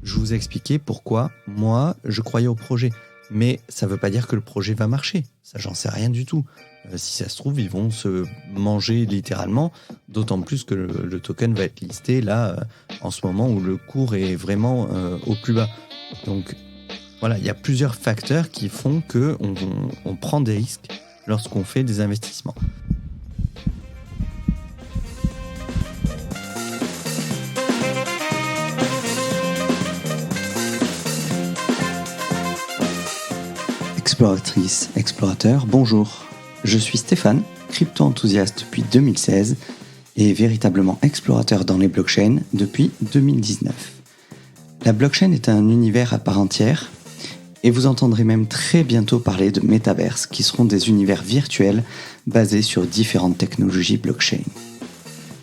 je vous ai expliqué pourquoi moi, je croyais au projet. Mais ça ne veut pas dire que le projet va marcher. Ça, j'en sais rien du tout. Si ça se trouve, ils vont se manger littéralement, d'autant plus que le token va être listé là, en ce moment où le cours est vraiment au plus bas. Donc voilà, il y a plusieurs facteurs qui font qu'on prend des risques lorsqu'on fait des investissements. Exploratrice, explorateur, bonjour. Je suis Stéphane, crypto-enthousiaste depuis 2016 et véritablement explorateur dans les blockchains depuis 2019. La blockchain est un univers à part entière et vous entendrez même très bientôt parler de métaverses qui seront des univers virtuels basés sur différentes technologies blockchain.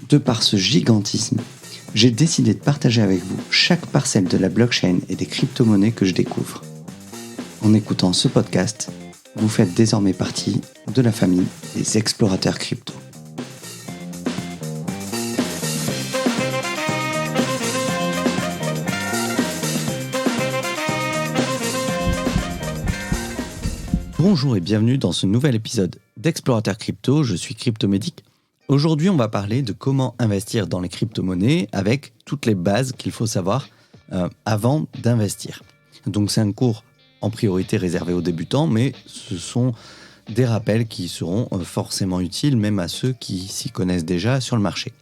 De par ce gigantisme, j'ai décidé de partager avec vous chaque parcelle de la blockchain et des crypto-monnaies que je découvre. En écoutant ce podcast, vous faites désormais partie de la famille des explorateurs crypto. Bonjour et bienvenue dans ce nouvel épisode d'Explorateur Crypto, je suis Cryptomédic. Aujourd'hui, on va parler de comment investir dans les crypto-monnaies avec toutes les bases qu'il faut savoir avant d'investir. Donc c'est un cours en priorité réservé aux débutants, mais ce sont des rappels qui seront forcément utiles, même à ceux qui s'y connaissent déjà sur le marché.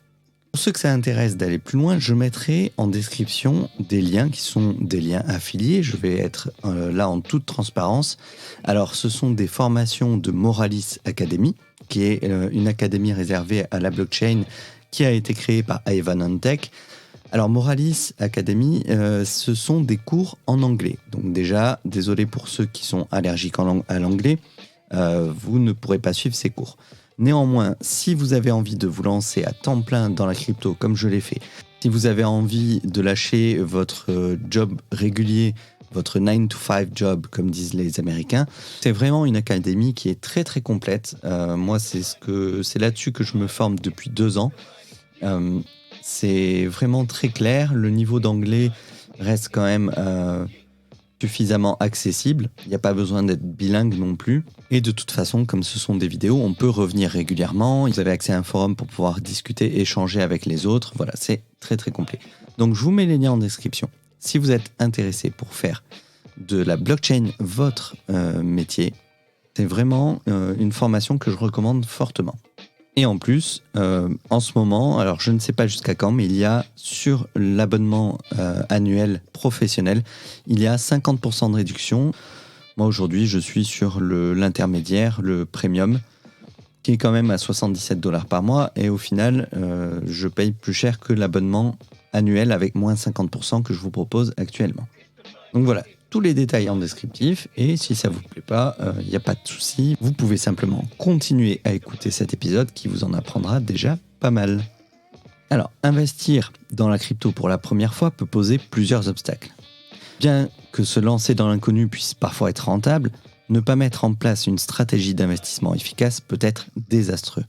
Pour ceux que ça intéresse d'aller plus loin, je mettrai en description des liens qui sont des liens affiliés. Je vais être là en toute transparence. Alors, ce sont des formations de Moralis Academy, qui est une académie réservée à la blockchain qui a été créée par Ivan Antek. Alors, Moralis Academy, ce sont des cours en anglais. Donc déjà, désolé pour ceux qui sont allergiques à l'anglais, vous ne pourrez pas suivre ces cours. Néanmoins, si vous avez envie de vous lancer à temps plein dans la crypto, comme je l'ai fait, si vous avez envie de lâcher votre job régulier, votre 9-to-5 job, comme disent les Américains, c'est vraiment une académie qui est très très complète. Moi, c'est là-dessus que je me forme depuis 2 ans. C'est vraiment très clair. Le niveau d'anglais reste quand même suffisamment accessible. Il n'y a pas besoin d'être bilingue non plus. Et de toute façon, comme ce sont des vidéos, on peut revenir régulièrement. Vous avez accès à un forum pour pouvoir discuter, échanger avec les autres. Voilà, c'est très très complet. Donc je vous mets les liens en description. Si vous êtes intéressé pour faire de la blockchain votre métier, c'est vraiment une formation que je recommande fortement. Et en plus, en ce moment, alors je ne sais pas jusqu'à quand, mais il y a sur l'abonnement annuel professionnel, il y a 50% de réduction. Moi aujourd'hui, je suis sur l'intermédiaire, le premium, qui est quand même à $77 par mois. Et au final, je paye plus cher que l'abonnement annuel avec moins 50% que je vous propose actuellement. Donc voilà. Tous les détails en descriptif, et si ça vous plaît pas, il n'y a pas de souci. Vous pouvez simplement continuer à écouter cet épisode qui vous en apprendra déjà pas mal. Alors, investir dans la crypto pour la première fois peut poser plusieurs obstacles. Bien que se lancer dans l'inconnu puisse parfois être rentable, ne pas mettre en place une stratégie d'investissement efficace peut être désastreux.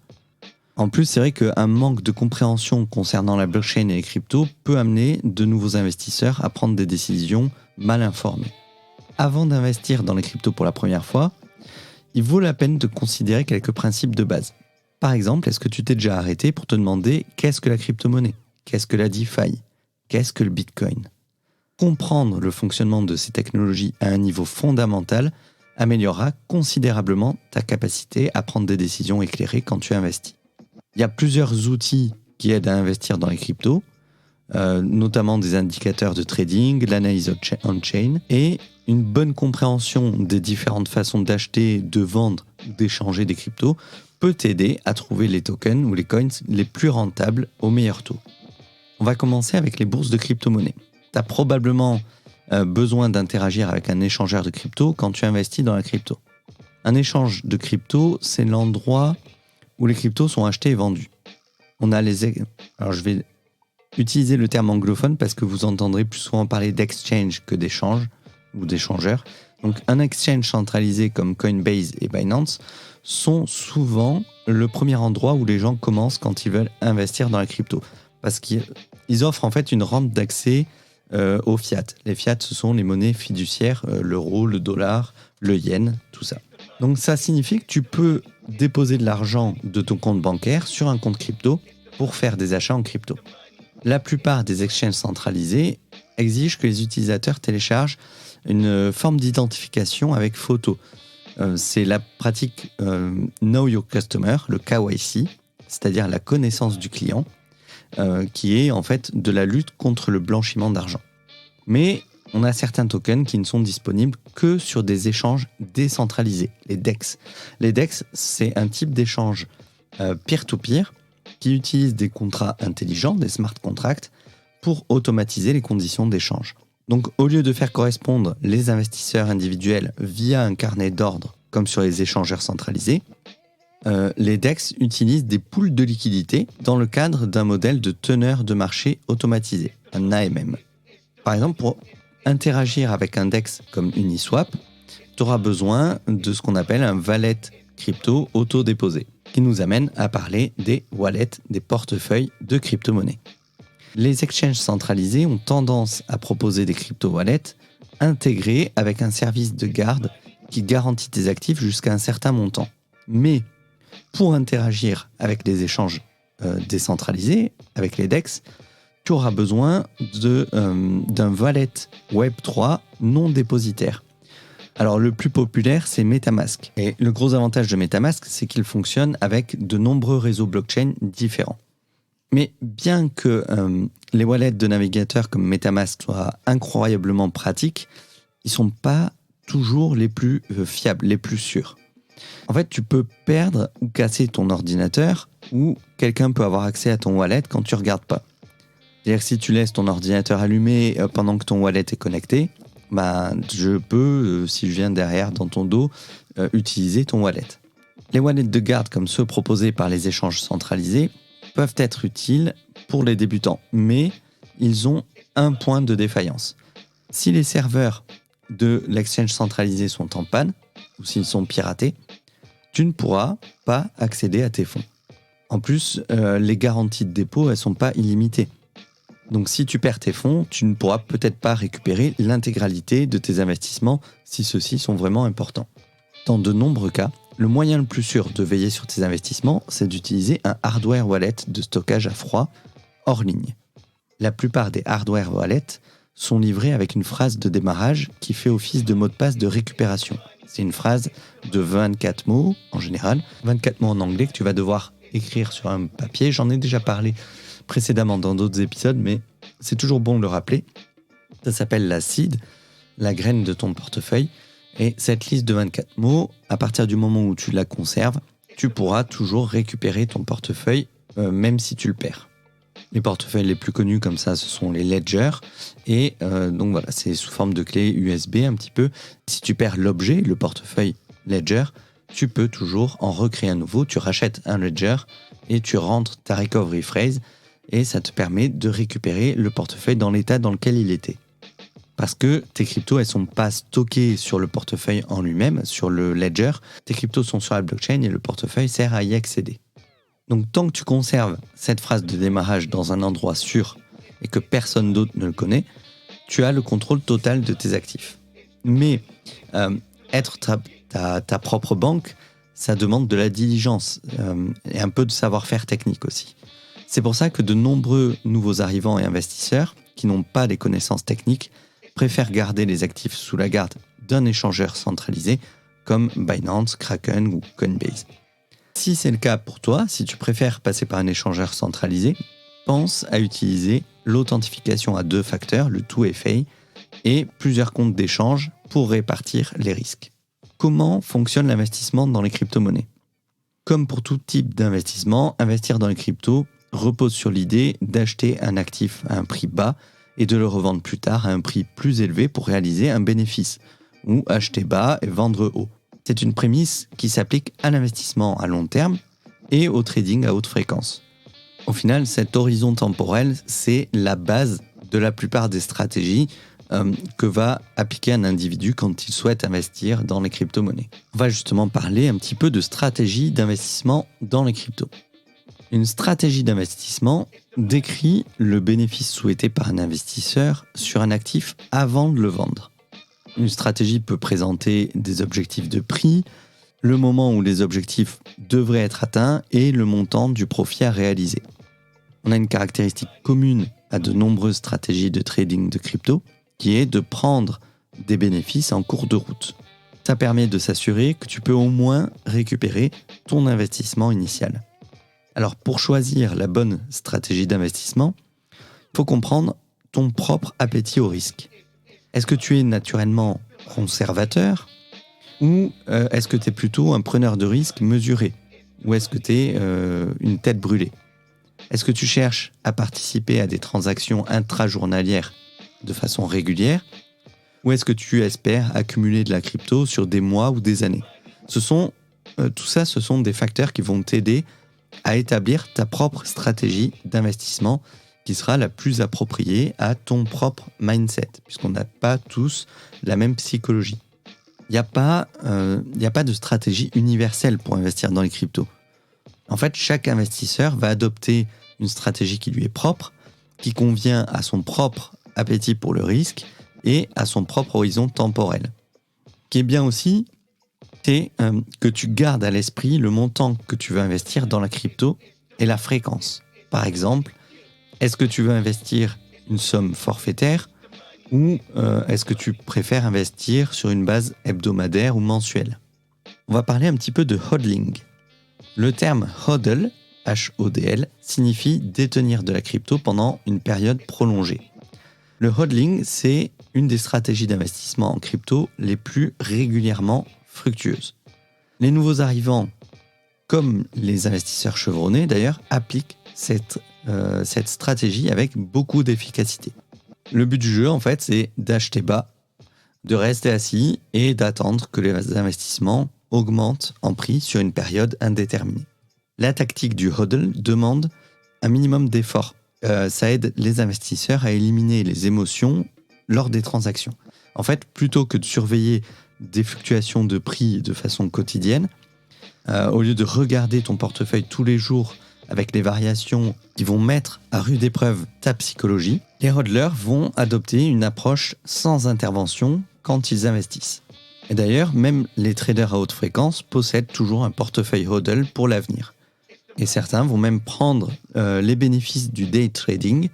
En plus, c'est vrai qu'un manque de compréhension concernant la blockchain et les cryptos peut amener de nouveaux investisseurs à prendre des décisions mal informés. Avant d'investir dans les cryptos pour la première fois, il vaut la peine de considérer quelques principes de base. Par exemple, est-ce que tu t'es déjà arrêté pour te demander qu'est-ce que la crypto-monnaie ? Qu'est-ce que la DeFi ? Qu'est-ce que le Bitcoin ? Comprendre le fonctionnement de ces technologies à un niveau fondamental améliorera considérablement ta capacité à prendre des décisions éclairées quand tu investis. Il y a plusieurs outils qui aident à investir dans les cryptos, notamment des indicateurs de trading, l'analyse on-chain et une bonne compréhension des différentes façons d'acheter, de vendre, d'échanger des cryptos peut t'aider à trouver les tokens ou les coins les plus rentables au meilleur taux. On va commencer avec les bourses de crypto-monnaies. Tu as probablement besoin d'interagir avec un échangeur de crypto quand tu investis dans la crypto. Un échange de crypto, c'est l'endroit où les cryptos sont achetés et vendus. On a alors je vais utiliser le terme anglophone parce que vous entendrez plus souvent parler d'exchange que d'échange ou d'échangeur. Donc un exchange centralisé comme Coinbase et Binance sont souvent le premier endroit où les gens commencent quand ils veulent investir dans la crypto. Parce qu'ils offrent en fait une rampe d'accès au fiat. Les fiat, ce sont les monnaies fiduciaires, l'euro, le dollar, le yen, tout ça. Donc ça signifie que tu peux déposer de l'argent de ton compte bancaire sur un compte crypto pour faire des achats en crypto. La plupart des exchanges centralisés exigent que les utilisateurs téléchargent une forme d'identification avec photo. C'est la pratique Know Your Customer, le KYC, c'est-à-dire la connaissance du client, qui est en fait de la lutte contre le blanchiment d'argent. Mais on a certains tokens qui ne sont disponibles que sur des échanges décentralisés, les DEX. Les DEX, c'est un type d'échange peer-to-peer qui utilise des contrats intelligents, des smart contracts, pour automatiser les conditions d'échange. Donc, au lieu de faire correspondre les investisseurs individuels via un carnet d'ordre, comme sur les échangeurs centralisés, les DEX utilisent des pools de liquidités dans le cadre d'un modèle de teneur de marché automatisé, un AMM. Par exemple, pour interagir avec un DEX comme Uniswap, tu auras besoin de ce qu'on appelle un wallet crypto auto-déposé, qui nous amène à parler des wallets, des portefeuilles de crypto-monnaies. Les exchanges centralisés ont tendance à proposer des crypto-wallets intégrés avec un service de garde qui garantit tes actifs jusqu'à un certain montant. Mais pour interagir avec les échanges décentralisés, avec les DEX, tu auras besoin d'un wallet Web3 non dépositaire. Alors le plus populaire, c'est MetaMask. Et le gros avantage de MetaMask, c'est qu'il fonctionne avec de nombreux réseaux blockchain différents. Mais bien que les wallets de navigateurs comme MetaMask soient incroyablement pratiques, ils ne sont pas toujours les plus fiables, les plus sûrs. En fait, tu peux perdre ou casser ton ordinateur ou quelqu'un peut avoir accès à ton wallet quand tu ne regardes pas. C'est-à-dire que si tu laisses ton ordinateur allumé pendant que ton wallet est connecté, je peux, si je viens derrière dans ton dos, utiliser ton wallet. Les wallets de garde comme ceux proposés par les échanges centralisés peuvent être utiles pour les débutants, mais ils ont un point de défaillance. Si les serveurs de l'exchange centralisé sont en panne, ou s'ils sont piratés, tu ne pourras pas accéder à tes fonds. En plus, les garanties de dépôt, elles ne sont pas illimitées. Donc si tu perds tes fonds, tu ne pourras peut-être pas récupérer l'intégralité de tes investissements si ceux-ci sont vraiment importants. Dans de nombreux cas, le moyen le plus sûr de veiller sur tes investissements, c'est d'utiliser un hardware wallet de stockage à froid hors ligne. La plupart des hardware wallets sont livrés avec une phrase de démarrage qui fait office de mot de passe de récupération. C'est une phrase de 24 mots en général, 24 mots en anglais que tu vas devoir écrire sur un papier. J'en ai déjà parlé précédemment dans d'autres épisodes, mais c'est toujours bon de le rappeler. Ça s'appelle la seed, la graine de ton portefeuille. Et cette liste de 24 mots, à partir du moment où tu la conserves, tu pourras toujours récupérer ton portefeuille, même si tu le perds. Les portefeuilles les plus connus comme ça, ce sont les ledgers. Et donc voilà, c'est sous forme de clé USB un petit peu. Si tu perds l'objet, le portefeuille ledger, tu peux toujours en recréer un nouveau. Tu rachètes un ledger et tu rentres ta recovery phrase et ça te permet de récupérer le portefeuille dans l'état dans lequel il était. Parce que tes cryptos, elles ne sont pas stockées sur le portefeuille en lui-même, sur le ledger. Tes cryptos sont sur la blockchain et le portefeuille sert à y accéder. Donc tant que tu conserves cette phrase de démarrage dans un endroit sûr et que personne d'autre ne le connaît, tu as le contrôle total de tes actifs. Mais être ta propre banque, ça demande de la diligence et un peu de savoir-faire technique aussi. C'est pour ça que de nombreux nouveaux arrivants et investisseurs qui n'ont pas les connaissances techniques préfèrent garder les actifs sous la garde d'un échangeur centralisé comme Binance, Kraken ou Coinbase. Si c'est le cas pour toi, si tu préfères passer par un échangeur centralisé, pense à utiliser l'authentification à 2 facteurs, le 2FA, et plusieurs comptes d'échange pour répartir les risques. Comment fonctionne l'investissement dans les crypto-monnaies ? Comme pour tout type d'investissement, investir dans les cryptos repose sur l'idée d'acheter un actif à un prix bas et de le revendre plus tard à un prix plus élevé pour réaliser un bénéfice, ou acheter bas et vendre haut. C'est une prémisse qui s'applique à l'investissement à long terme et au trading à haute fréquence. Au final, cet horizon temporel, c'est la base de la plupart des stratégies que va appliquer un individu quand il souhaite investir dans les crypto-monnaies. On va justement parler un petit peu de stratégie d'investissement dans les cryptos. Une stratégie d'investissement décrit le bénéfice souhaité par un investisseur sur un actif avant de le vendre. Une stratégie peut présenter des objectifs de prix, le moment où les objectifs devraient être atteints et le montant du profit à réaliser. On a une caractéristique commune à de nombreuses stratégies de trading de crypto, qui est de prendre des bénéfices en cours de route. Ça permet de s'assurer que tu peux au moins récupérer ton investissement initial. Alors pour choisir la bonne stratégie d'investissement, il faut comprendre ton propre appétit au risque. Est-ce que tu es naturellement conservateur ou est-ce que tu es plutôt un preneur de risque mesuré? Ou est-ce que tu es une tête brûlée? Est-ce que tu cherches à participer à des transactions intrajournalières de façon régulière? Ou est-ce que tu espères accumuler de la crypto sur des mois ou des années? Tout ça, ce sont des facteurs qui vont t'aider à établir ta propre stratégie d'investissement qui sera la plus appropriée à ton propre mindset, puisqu'on n'a pas tous la même psychologie. Il n'y a pas de stratégie universelle pour investir dans les cryptos. En fait, chaque investisseur va adopter une stratégie qui lui est propre, qui convient à son propre appétit pour le risque et à son propre horizon temporel. Ce qui est bien aussi, c'est que tu gardes à l'esprit le montant que tu veux investir dans la crypto et la fréquence. Par exemple, est-ce que tu veux investir une somme forfaitaire ou est-ce que tu préfères investir sur une base hebdomadaire ou mensuelle? On va parler un petit peu de hodling. Le terme hodl, H-O-D-L, signifie détenir de la crypto pendant une période prolongée. Le hodling, c'est une des stratégies d'investissement en crypto les plus régulièrement fructueuses. Les nouveaux arrivants, comme les investisseurs chevronnés d'ailleurs, appliquent cette stratégie avec beaucoup d'efficacité. Le but du jeu, en fait, c'est d'acheter bas, de rester assis et d'attendre que les investissements augmentent en prix sur une période indéterminée. La tactique du hodl demande un minimum d'effort. Ça aide les investisseurs à éliminer les émotions lors des transactions. En fait, plutôt que de surveiller des fluctuations de prix de façon quotidienne, au lieu de regarder ton portefeuille tous les jours avec les variations qui vont mettre à rude épreuve ta psychologie, les hodlers vont adopter une approche sans intervention quand ils investissent. Et d'ailleurs, même les traders à haute fréquence possèdent toujours un portefeuille hodl pour l'avenir. Et certains vont même prendre les bénéfices du day trading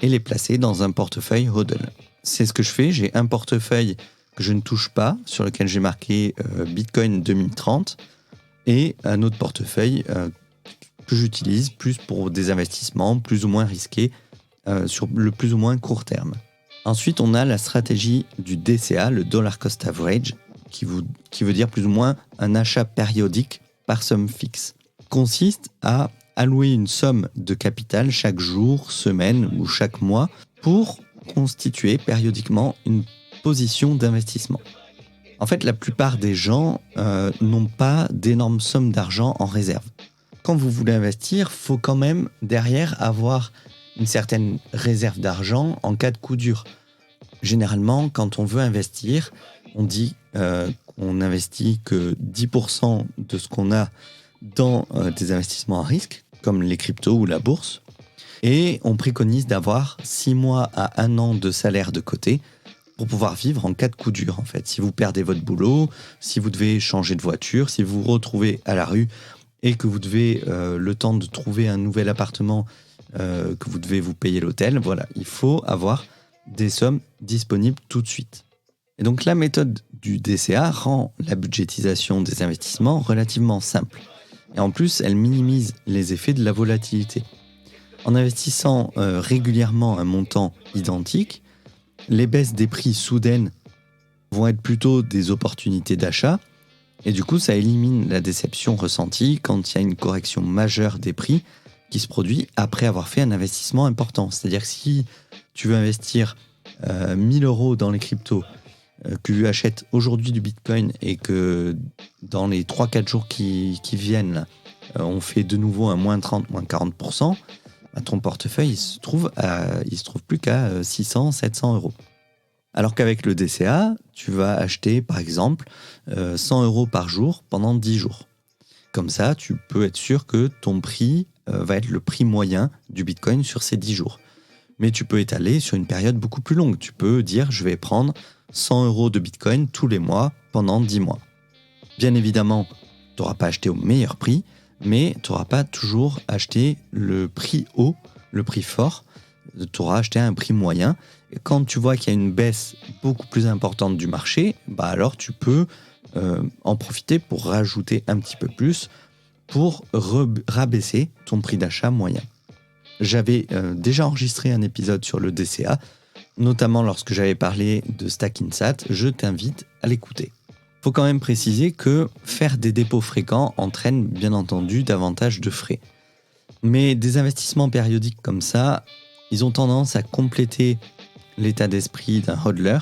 et les placer dans un portefeuille hodl. C'est ce que je fais, j'ai un portefeuille que je ne touche pas, sur lequel j'ai marqué Bitcoin 2030, et un autre portefeuille que j'utilise plus pour des investissements plus ou moins risqués sur le plus ou moins court terme. Ensuite, on a la stratégie du DCA, le Dollar Cost Average, qui veut dire plus ou moins un achat périodique par somme fixe. Consiste à allouer une somme de capital chaque jour, semaine ou chaque mois pour constituer périodiquement une position d'investissement. En fait, la plupart des gens n'ont pas d'énormes sommes d'argent en réserve. Quand vous voulez investir, il faut quand même derrière avoir une certaine réserve d'argent en cas de coup dur. Généralement, quand on veut investir, on dit qu'on n'investit que 10% de ce qu'on a dans des investissements à risque, comme les cryptos ou la bourse. Et on préconise d'avoir 6 mois à 1 an de salaire de côté pour pouvoir vivre en cas de coup dur, en fait. Si vous perdez votre boulot, si vous devez changer de voiture, si vous vous retrouvez à la rue et que vous devez, le temps de trouver un nouvel appartement, que vous devez vous payer l'hôtel, voilà, il faut avoir des sommes disponibles tout de suite. Et donc la méthode du DCA rend la budgétisation des investissements relativement simple. Et en plus, elle minimise les effets de la volatilité. En investissant régulièrement un montant identique, les baisses des prix soudaines vont être plutôt des opportunités d'achat. Et du coup, ça élimine la déception ressentie quand il y a une correction majeure des prix qui se produit après avoir fait un investissement important. C'est-à-dire que si tu veux investir 1000 € dans les cryptos, que tu achètes aujourd'hui du Bitcoin et que dans les 3-4 jours qui viennent, là, on fait de nouveau un moins 30, moins 40%, ton portefeuille il se trouve plus qu'à 600, 700 €. Alors qu'avec le DCA, tu vas acheter par exemple 100 € par jour pendant 10 jours. Comme ça, tu peux être sûr que ton prix va être le prix moyen du Bitcoin sur ces 10 jours. Mais tu peux étaler sur une période beaucoup plus longue. Tu peux dire, je vais prendre 100 € de Bitcoin tous les mois pendant 10 mois. Bien évidemment, tu n'auras pas acheté au meilleur prix, mais tu n'auras pas toujours acheté le prix haut, le prix fort. Tu auras acheté à un prix moyen. Et quand tu vois qu'il y a une baisse beaucoup plus importante du marché, alors tu peux en profiter pour rajouter un petit peu plus pour rabaisser ton prix d'achat moyen. J'avais déjà enregistré un épisode sur le DCA, notamment lorsque j'avais parlé de Stackinsat. Je t'invite à l'écouter. Il faut quand même préciser que faire des dépôts fréquents entraîne bien entendu davantage de frais. Mais des investissements périodiques comme ça, ils ont tendance à compléter l'état d'esprit d'un hodler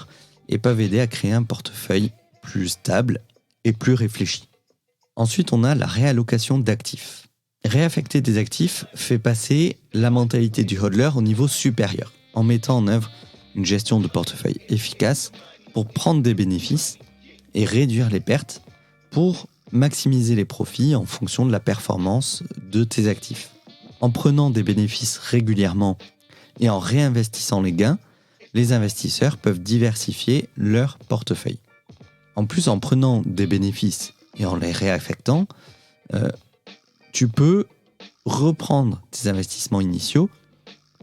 et peuvent aider à créer un portefeuille plus stable et plus réfléchi. Ensuite, on a la réallocation d'actifs. Réaffecter des actifs fait passer la mentalité du hodler au niveau supérieur, en mettant en œuvre une gestion de portefeuille efficace pour prendre des bénéfices et réduire les pertes pour maximiser les profits en fonction de la performance de tes actifs. En prenant des bénéfices régulièrement et en réinvestissant les gains, les investisseurs peuvent diversifier leur portefeuille. En plus, en prenant des bénéfices et en les réaffectant, tu peux reprendre tes investissements initiaux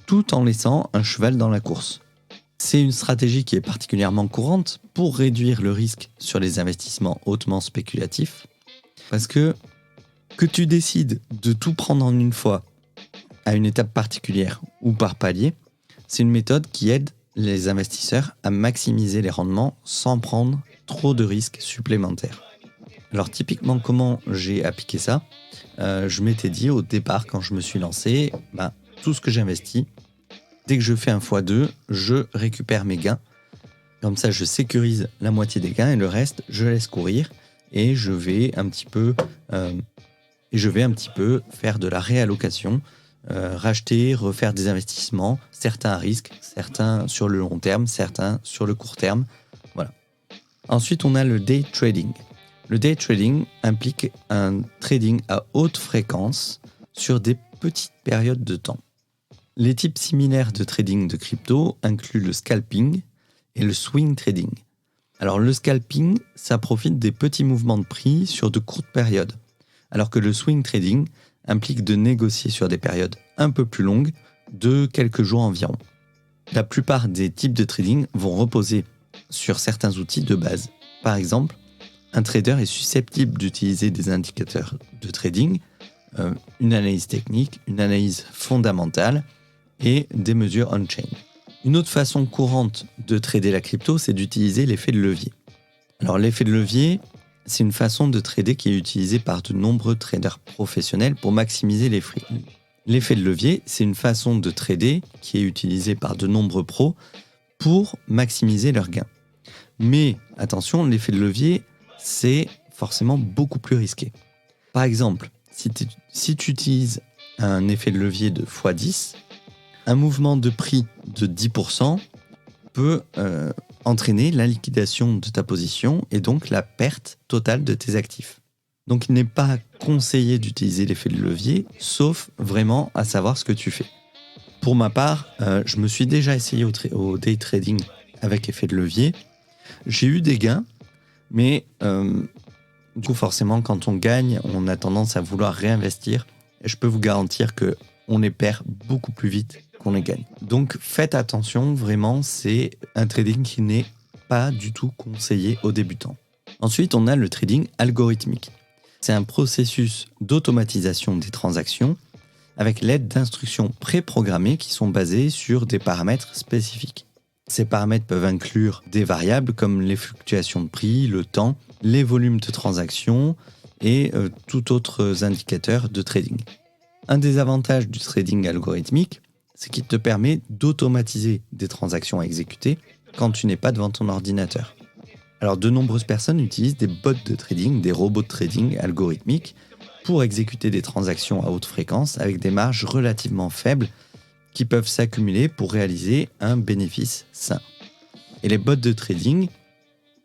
tout en laissant un cheval dans la course. C'est une stratégie qui est particulièrement courante pour réduire le risque sur les investissements hautement spéculatifs, parce que tu décides de tout prendre en une fois à une étape particulière ou par palier, c'est une méthode qui aide les investisseurs à maximiser les rendements sans prendre trop de risques supplémentaires. Alors typiquement, comment j'ai appliqué ça ? Je m'étais dit au départ, quand je me suis lancé, tout ce que j'investis, dès que je fais un x2, je récupère mes gains. Comme ça, je sécurise la moitié des gains et le reste, je laisse courir et je vais un petit peu faire de la réallocation, racheter, refaire des investissements, certains à risque, certains sur le long terme, certains sur le court terme. Voilà. Ensuite, on a le day trading. Le day trading implique un trading à haute fréquence sur des petites périodes de temps. Les types similaires de trading de crypto incluent le scalping et le swing trading. Alors le scalping, ça profite des petits mouvements de prix sur de courtes périodes, alors que le swing trading implique de négocier sur des périodes un peu plus longues, de quelques jours environ. La plupart des types de trading vont reposer sur certains outils de base. Par exemple, un trader est susceptible d'utiliser des indicateurs de trading, une analyse technique, une analyse fondamentale et des mesures on-chain. Une autre façon courante de trader la crypto, c'est d'utiliser l'effet de levier. Alors l'effet de levier, c'est une façon de trader qui est utilisée par de nombreux traders professionnels pour maximiser les fruits. L'effet de levier, c'est une façon de trader qui est utilisée par de nombreux pros pour maximiser leurs gains. Mais attention, l'effet de levier, c'est forcément beaucoup plus risqué. Par exemple, si tu utilises un effet de levier de x10, un mouvement de prix de 10% peut entraîner la liquidation de ta position et donc la perte totale de tes actifs. Donc il n'est pas conseillé d'utiliser l'effet de levier, sauf vraiment à savoir ce que tu fais. Pour ma part, je me suis déjà essayé au day trading avec effet de levier. J'ai eu des gains, mais du coup forcément quand on gagne, on a tendance à vouloir réinvestir. Et je peux vous garantir qu'on les perd beaucoup plus vite qu'on les gagne. Donc faites attention, vraiment, c'est un trading qui n'est pas du tout conseillé aux débutants. Ensuite, on a le trading algorithmique. C'est un processus d'automatisation des transactions avec l'aide d'instructions préprogrammées qui sont basées sur des paramètres spécifiques. Ces paramètres peuvent inclure des variables comme les fluctuations de prix, le temps, les volumes de transactions et tout autres indicateurs de trading. Un des avantages du trading algorithmique, c'est qu'il te permet d'automatiser des transactions à exécuter quand tu n'es pas devant ton ordinateur. Alors de nombreuses personnes utilisent des bots de trading, des robots de trading algorithmiques pour exécuter des transactions à haute fréquence avec des marges relativement faibles qui peuvent s'accumuler pour réaliser un bénéfice sain. Et les bots de trading,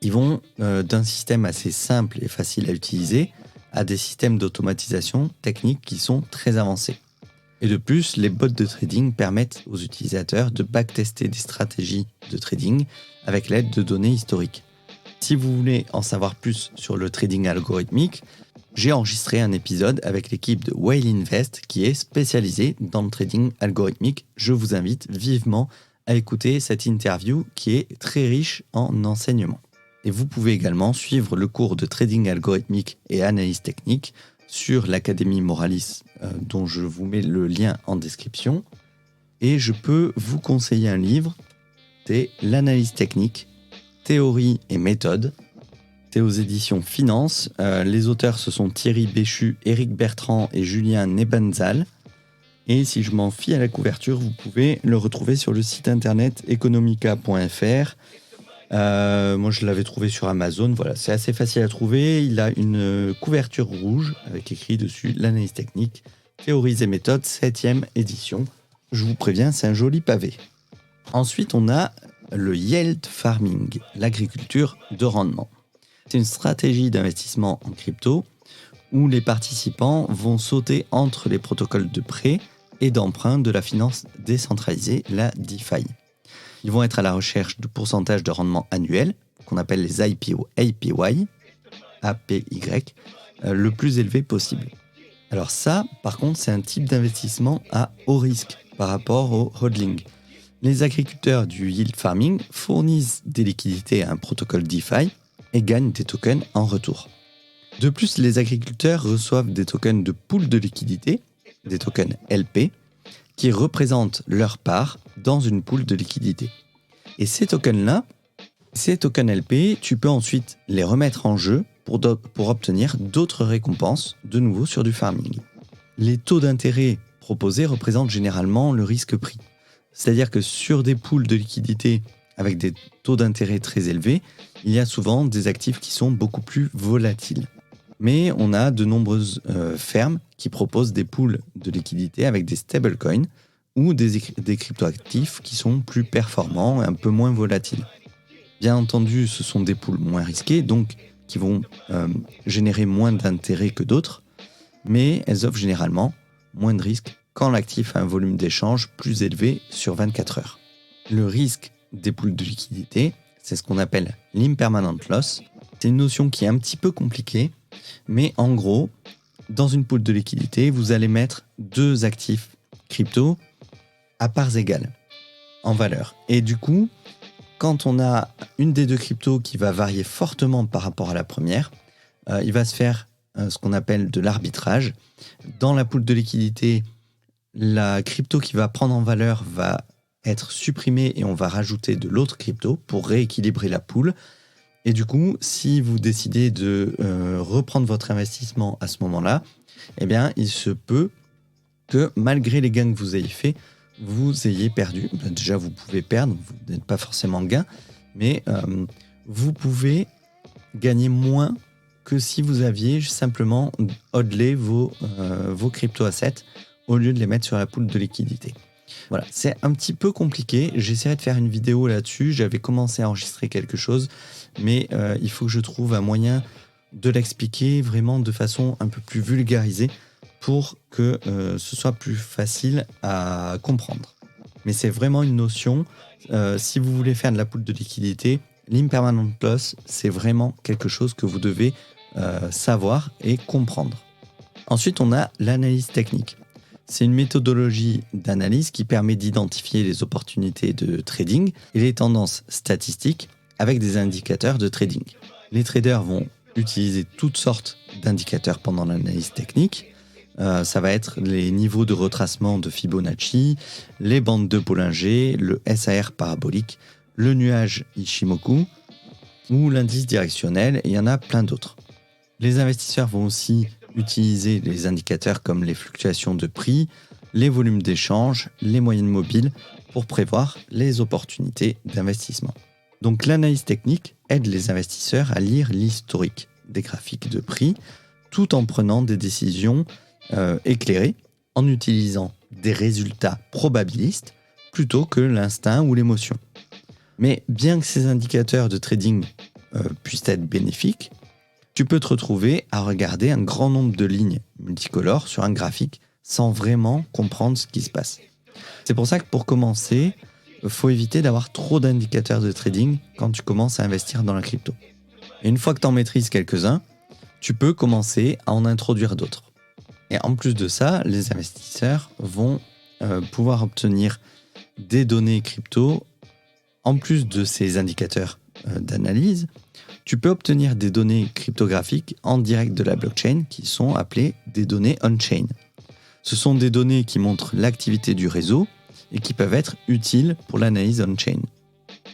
ils vont d'un système assez simple et facile à utiliser à des systèmes d'automatisation techniques qui sont très avancés. Et de plus, les bots de trading permettent aux utilisateurs de backtester des stratégies de trading avec l'aide de données historiques. Si vous voulez en savoir plus sur le trading algorithmique, j'ai enregistré un épisode avec l'équipe de Whale Invest qui est spécialisée dans le trading algorithmique. Je vous invite vivement à écouter cette interview qui est très riche en enseignements. Et vous pouvez également suivre le cours de trading algorithmique et analyse technique sur l'Académie Moralis, dont je vous mets le lien en description. Et je peux vous conseiller un livre, c'est l'analyse technique, théorie et méthode. C'est aux éditions Finance. Les auteurs, ce sont Thierry Béchu, Éric Bertrand et Julien Nebenzal. Et si je m'en fie à la couverture, vous pouvez le retrouver sur le site internet economica.fr. Moi, je l'avais trouvé sur Amazon. Voilà, c'est assez facile à trouver. Il a une couverture rouge avec écrit dessus l'analyse technique, théories et méthodes, 7e édition. Je vous préviens, c'est un joli pavé. Ensuite, on a le yield farming, l'agriculture de rendement. C'est une stratégie d'investissement en crypto où les participants vont sauter entre les protocoles de prêt et d'emprunt de la finance décentralisée, la DeFi. Ils vont être à la recherche de pourcentages de rendement annuel, qu'on appelle les IPO APY, le plus élevé possible. Alors ça, par contre, c'est un type d'investissement à haut risque par rapport au hodling. Les agriculteurs du yield farming fournissent des liquidités à un protocole DeFi et gagnent des tokens en retour. De plus, les agriculteurs reçoivent des tokens de pool de liquidité, des tokens LP, qui représentent leur part dans une pool de liquidité. Et ces tokens LP, tu peux ensuite les remettre en jeu pour obtenir d'autres récompenses, de nouveau sur du farming. Les taux d'intérêt proposés représentent généralement le risque-prix. C'est-à-dire que sur des pools de liquidité avec des taux d'intérêt très élevés, il y a souvent des actifs qui sont beaucoup plus volatiles. Mais on a de nombreuses fermes qui proposent des pools de liquidité avec des stablecoins ou des cryptoactifs qui sont plus performants et un peu moins volatiles. Bien entendu, ce sont des pools moins risqués, donc qui vont générer moins d'intérêt que d'autres, mais elles offrent généralement moins de risques quand l'actif a un volume d'échange plus élevé sur 24 heures. Le risque des pools de liquidité, c'est ce qu'on appelle l'impermanent loss. C'est une notion qui est un petit peu compliquée, mais en gros, dans une pool de liquidité, vous allez mettre deux actifs crypto à parts égales en valeur. Et du coup, quand on a une des deux cryptos qui va varier fortement par rapport à la première, il va se faire ce qu'on appelle de l'arbitrage. Dans la pool de liquidité, la crypto qui va prendre en valeur va être supprimée et on va rajouter de l'autre crypto pour rééquilibrer la pool. Et du coup, si vous décidez de reprendre votre investissement à ce moment-là, eh bien, il se peut que malgré les gains que vous ayez faits, vous ayez perdu. Déjà, vous pouvez perdre, vous n'êtes pas forcément gain, mais vous pouvez gagner moins que si vous aviez simplement hodlé vos crypto-assets au lieu de les mettre sur la pool de liquidité. Voilà, c'est un petit peu compliqué. J'essaierai de faire une vidéo là-dessus. J'avais commencé à enregistrer quelque chose, mais il faut que je trouve un moyen de l'expliquer vraiment de façon un peu plus vulgarisée pour que ce soit plus facile à comprendre. Mais c'est vraiment une notion. Si vous voulez faire de la pool de liquidité, l'impermanent loss, c'est vraiment quelque chose que vous devez savoir et comprendre. Ensuite, on a l'analyse technique. C'est une méthodologie d'analyse qui permet d'identifier les opportunités de trading et les tendances statistiques avec des indicateurs de trading. Les traders vont utiliser toutes sortes d'indicateurs pendant l'analyse technique. Ça va être les niveaux de retracement de Fibonacci, les bandes de Bollinger, le SAR parabolique, le nuage Ichimoku ou l'indice directionnel, et il y en a plein d'autres. Les investisseurs vont aussi utiliser les indicateurs comme les fluctuations de prix, les volumes d'échange, les moyennes mobiles pour prévoir les opportunités d'investissement. Donc l'analyse technique aide les investisseurs à lire l'historique des graphiques de prix tout en prenant des décisions éclairées en utilisant des résultats probabilistes plutôt que l'instinct ou l'émotion. Mais bien que ces indicateurs de trading puissent être bénéfiques, tu peux te retrouver à regarder un grand nombre de lignes multicolores sur un graphique sans vraiment comprendre ce qui se passe. C'est pour ça que pour commencer, il faut éviter d'avoir trop d'indicateurs de trading quand tu commences à investir dans la crypto. Et une fois que tu en maîtrises quelques-uns, tu peux commencer à en introduire d'autres. Et en plus de ça, les investisseurs vont pouvoir obtenir des données crypto. En plus de ces indicateurs d'analyse, tu peux obtenir des données cryptographiques en direct de la blockchain qui sont appelées des données on-chain. Ce sont des données qui montrent l'activité du réseau et qui peuvent être utiles pour l'analyse on-chain.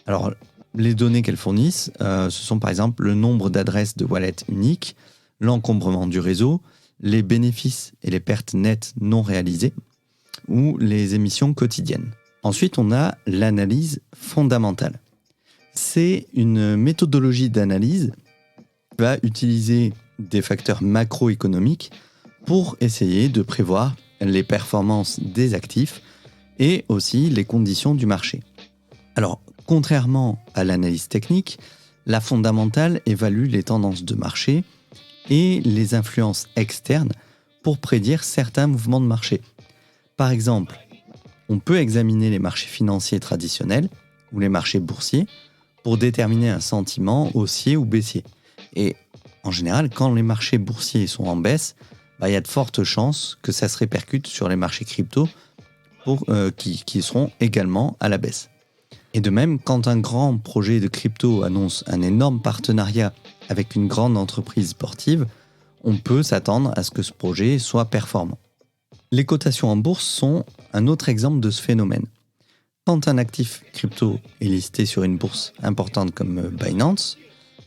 Alors, les données qu'elles fournissent, ce sont par exemple le nombre d'adresses de wallet uniques, l'encombrement du réseau, les bénéfices et les pertes nettes non réalisées ou les émissions quotidiennes. Ensuite, on a l'analyse fondamentale. C'est une méthodologie d'analyse qui va utiliser des facteurs macroéconomiques pour essayer de prévoir les performances des actifs et aussi les conditions du marché. Alors, contrairement à l'analyse technique, la fondamentale évalue les tendances de marché et les influences externes pour prédire certains mouvements de marché. Par exemple, on peut examiner les marchés financiers traditionnels ou les marchés boursiers pour déterminer un sentiment haussier ou baissier. Et en général, quand les marchés boursiers sont en baisse, il y a de fortes chances que ça se répercute sur les marchés crypto qui seront également à la baisse. Et de même, quand un grand projet de crypto annonce un énorme partenariat avec une grande entreprise sportive, on peut s'attendre à ce que ce projet soit performant. Les cotations en bourse sont un autre exemple de ce phénomène. Quand un actif crypto est listé sur une bourse importante comme Binance,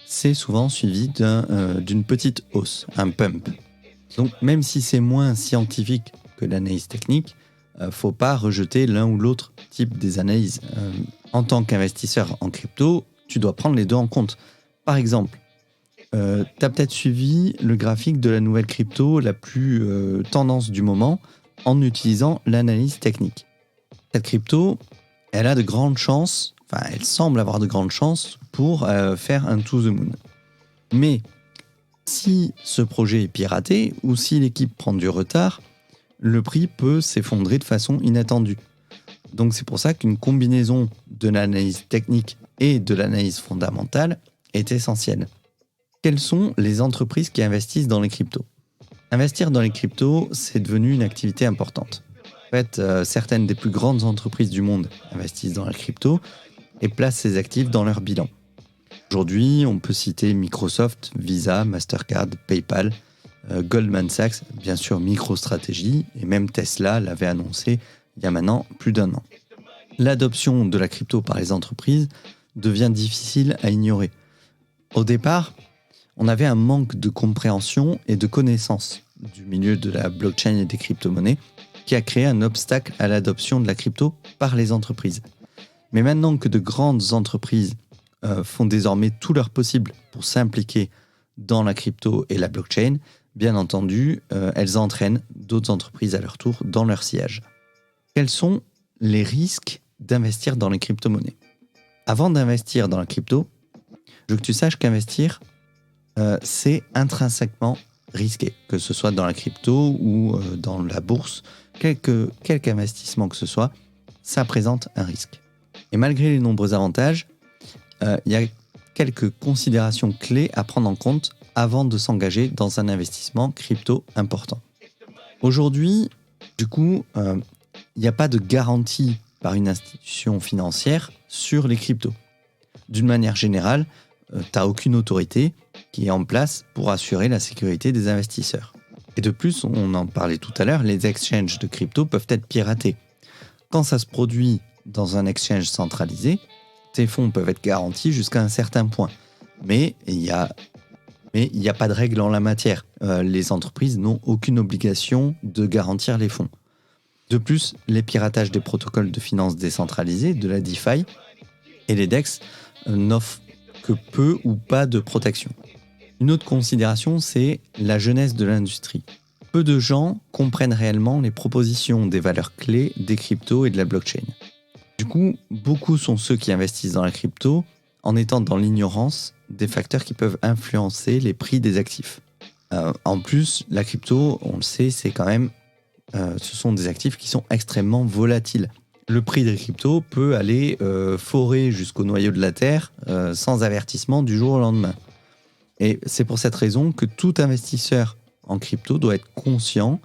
c'est souvent suivi d'une petite hausse, un pump. Donc même si c'est moins scientifique que l'analyse technique, faut pas rejeter l'un ou l'autre type des analyses. En tant qu'investisseur en crypto, tu dois prendre les deux en compte. Par exemple, tu as peut-être suivi le graphique de la nouvelle crypto la plus tendance du moment en utilisant l'analyse technique. Cette crypto, elle a de grandes chances, elle semble avoir de grandes chances pour faire un to the moon. Mais si ce projet est piraté ou si l'équipe prend du retard, le prix peut s'effondrer de façon inattendue. Donc c'est pour ça qu'une combinaison de l'analyse technique et de l'analyse fondamentale est essentielle. Quelles sont les entreprises qui investissent dans les cryptos ? Investir dans les cryptos, c'est devenu une activité importante. En fait, certaines des plus grandes entreprises du monde investissent dans la crypto et placent ces actifs dans leur bilan. Aujourd'hui, on peut citer Microsoft, Visa, Mastercard, PayPal, Goldman Sachs, bien sûr MicroStrategy, et même Tesla l'avait annoncé il y a maintenant plus d'1 an. L'adoption de la crypto par les entreprises devient difficile à ignorer. Au départ, on avait un manque de compréhension et de connaissance du milieu de la blockchain et des crypto-monnaies qui a créé un obstacle à l'adoption de la crypto par les entreprises. Mais maintenant que de grandes entreprises font désormais tout leur possible pour s'impliquer dans la crypto et la blockchain, bien entendu, elles entraînent d'autres entreprises à leur tour dans leur sillage. Quels sont les risques d'investir dans les crypto-monnaies ? Avant d'investir dans la crypto, je veux que tu saches qu'investir, c'est intrinsèquement risqué, que ce soit dans la crypto ou dans la bourse, quelque investissement que ce soit, ça présente un risque. Et malgré les nombreux avantages, il y a quelques considérations clés à prendre en compte avant de s'engager dans un investissement crypto important. Aujourd'hui, du coup, il n'y a pas de garantie par une institution financière sur les cryptos. D'une manière générale, tu n'as aucune autorité qui est en place pour assurer la sécurité des investisseurs. Et de plus, on en parlait tout à l'heure, les exchanges de crypto peuvent être piratés. Quand ça se produit dans un exchange centralisé, tes fonds peuvent être garantis jusqu'à un certain point. Mais il n'y a pas de règle en la matière. Les entreprises n'ont aucune obligation de garantir les fonds. De plus, les piratages des protocoles de finance décentralisés, de la DeFi, et les DEX n'offrent que peu ou pas de protection. Une autre considération, c'est la jeunesse de l'industrie. Peu de gens comprennent réellement les propositions des valeurs clés des cryptos et de la blockchain. Du coup, beaucoup sont ceux qui investissent dans la crypto en étant dans l'ignorance des facteurs qui peuvent influencer les prix des actifs. En plus, la crypto, on le sait, c'est quand même ce sont des actifs qui sont extrêmement volatiles. Le prix des cryptos peut aller forer jusqu'au noyau de la Terre sans avertissement du jour au lendemain. Et c'est pour cette raison que tout investisseur en crypto doit être conscient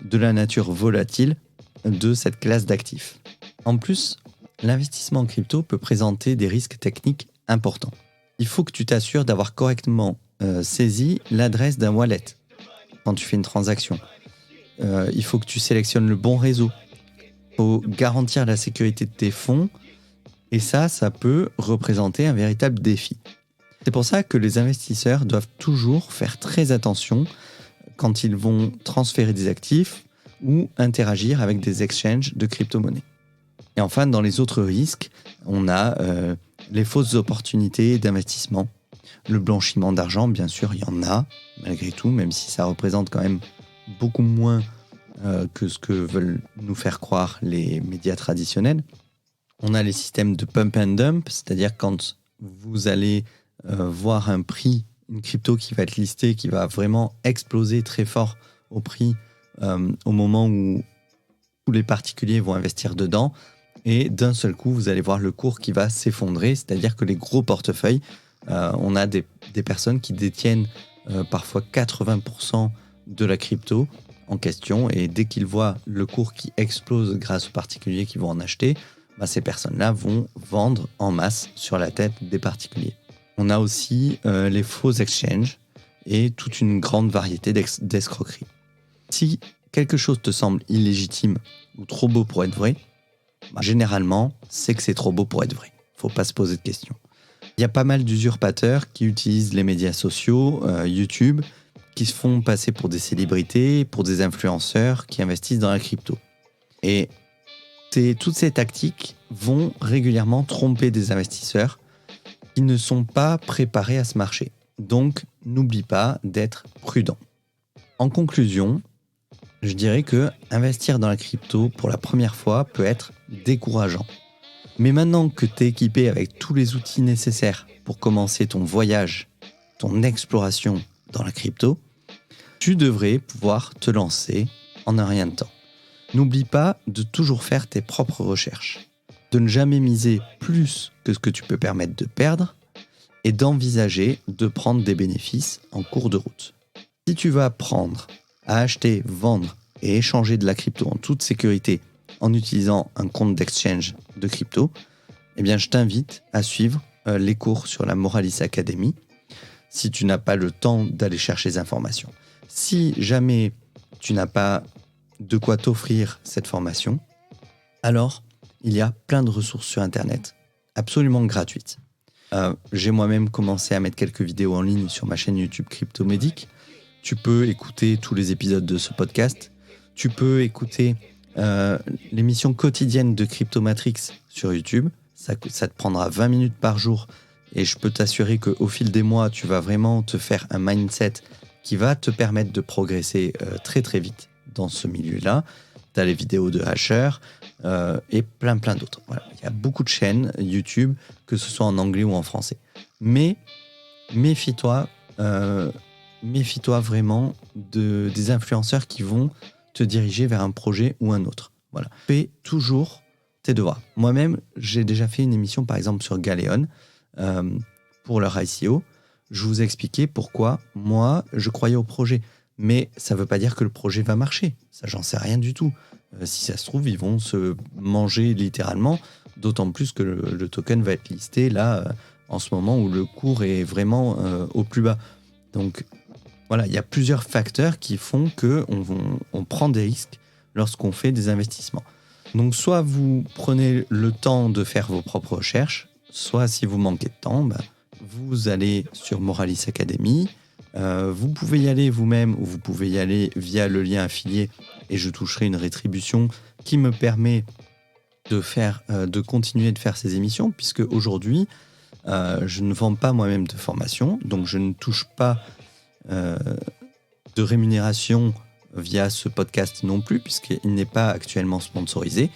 de la nature volatile de cette classe d'actifs. En plus, l'investissement en crypto peut présenter des risques techniques importants. Il faut que tu t'assures d'avoir correctement saisi l'adresse d'un wallet quand tu fais une transaction. Il faut que tu sélectionnes le bon réseau. Il faut garantir la sécurité de tes fonds. Et ça peut représenter un véritable défi. C'est pour ça que les investisseurs doivent toujours faire très attention quand ils vont transférer des actifs ou interagir avec des exchanges de crypto-monnaies. Et enfin, dans les autres risques, on a les fausses opportunités d'investissement. Le blanchiment d'argent, bien sûr, il y en a, malgré tout, même si ça représente quand même beaucoup moins que ce que veulent nous faire croire les médias traditionnels. On a les systèmes de pump and dump, c'est-à-dire quand vous allez voir un prix, une crypto qui va être listée, qui va vraiment exploser très fort au prix au moment où tous les particuliers vont investir dedans. Et d'un seul coup, vous allez voir le cours qui va s'effondrer, c'est-à-dire que les gros portefeuilles, on a des personnes qui détiennent parfois 80% de la crypto en question, et dès qu'ils voient le cours qui explose grâce aux particuliers qui vont en acheter, ces personnes-là vont vendre en masse sur la tête des particuliers. On a aussi les faux exchanges et toute une grande variété d'escroqueries. Si quelque chose te semble illégitime ou trop beau pour être vrai, généralement, c'est que c'est trop beau pour être vrai. Faut pas se poser de questions. Il y a pas mal d'usurpateurs qui utilisent les médias sociaux, YouTube, qui se font passer pour des célébrités, pour des influenceurs qui investissent dans la crypto. Et toutes ces tactiques vont régulièrement tromper des investisseurs qui ne sont pas préparés à ce marché. Donc, n'oublie pas d'être prudent. En conclusion, je dirais que investir dans la crypto pour la première fois peut être décourageant. Mais maintenant que tu es équipé avec tous les outils nécessaires pour commencer ton voyage, ton exploration dans la crypto, tu devrais pouvoir te lancer en un rien de temps. N'oublie pas de toujours faire tes propres recherches, de ne jamais miser plus que ce que tu peux permettre de perdre et d'envisager de prendre des bénéfices en cours de route. Si tu veux apprendre à acheter, vendre et échanger de la crypto en toute sécurité en utilisant un compte d'exchange de crypto, eh bien je t'invite à suivre les cours sur la Moralis Academy si tu n'as pas le temps d'aller chercher les informations. Si jamais tu n'as pas de quoi t'offrir cette formation, alors il y a plein de ressources sur Internet, absolument gratuites. J'ai moi-même commencé à mettre quelques vidéos en ligne sur ma chaîne YouTube Cryptomédic. Tu peux écouter tous les épisodes de ce podcast. Tu peux écouter l'émission quotidienne de Cryptomatrix sur YouTube. Ça te prendra 20 minutes par jour et je peux t'assurer qu'au fil des mois, tu vas vraiment te faire un mindset qui va te permettre de progresser très très vite dans ce milieu-là. Tu as les vidéos de Hasher et plein d'autres. Voilà. Il y a beaucoup de chaînes YouTube, que ce soit en anglais ou en français. Mais méfie-toi vraiment des influenceurs qui vont te diriger vers un projet ou un autre. Voilà. Fais toujours tes devoirs. Moi-même, j'ai déjà fait une émission, par exemple, sur Galeon, pour leur ICO. Je vous ai expliqué pourquoi, moi, je croyais au projet. Mais ça ne veut pas dire que le projet va marcher. Ça, j'en sais rien du tout. Si ça se trouve, ils vont se manger littéralement, d'autant plus que le token va être listé là, en ce moment où le cours est vraiment au plus bas. Donc, voilà, il y a plusieurs facteurs qui font qu'on prend des risques lorsqu'on fait des investissements. Donc, soit vous prenez le temps de faire vos propres recherches, soit si vous manquez de temps, vous allez sur Moralis Academy. Vous pouvez y aller vous-même ou vous pouvez y aller via le lien affilié et je toucherai une rétribution qui me permet de continuer de faire ces émissions puisque aujourd'hui, je ne vends pas moi-même de formation, donc je ne touche pas de rémunération via ce podcast non plus puisqu'il n'est pas actuellement sponsorisé.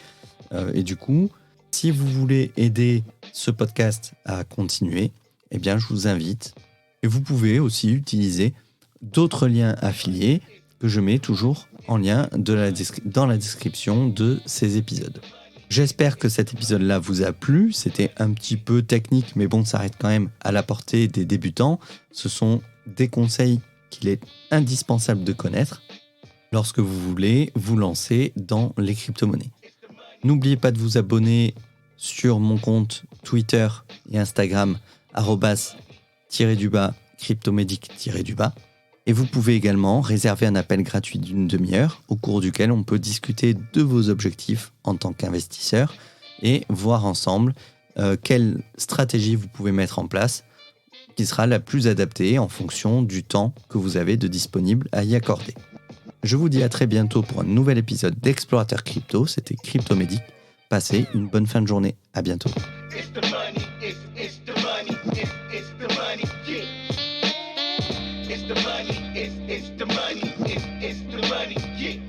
Et du coup, si vous voulez aider ce podcast à continuer, eh bien, je vous invite. Et vous pouvez aussi utiliser d'autres liens affiliés que je mets toujours en lien dans la description de ces épisodes. J'espère que cet épisode-là vous a plu. C'était un petit peu technique, mais bon, ça reste quand même à la portée des débutants. Ce sont des conseils qu'il est indispensable de connaître lorsque vous voulez vous lancer dans les crypto-monnaies. N'oubliez pas de vous abonner sur mon compte Twitter et Instagram @cryptomédic_. Et vous pouvez également réserver un appel gratuit d'une demi-heure au cours duquel on peut discuter de vos objectifs en tant qu'investisseur et voir ensemble quelle stratégie vous pouvez mettre en place qui sera la plus adaptée en fonction du temps que vous avez de disponible à y accorder. Je vous dis à très bientôt pour un nouvel épisode d'Explorateur Crypto. C'était Cryptomédic. Passez une bonne fin de journée. À bientôt. It's the money, it's the money, it's the money, yeah. It's the money, it's the money, it's the money, yeah.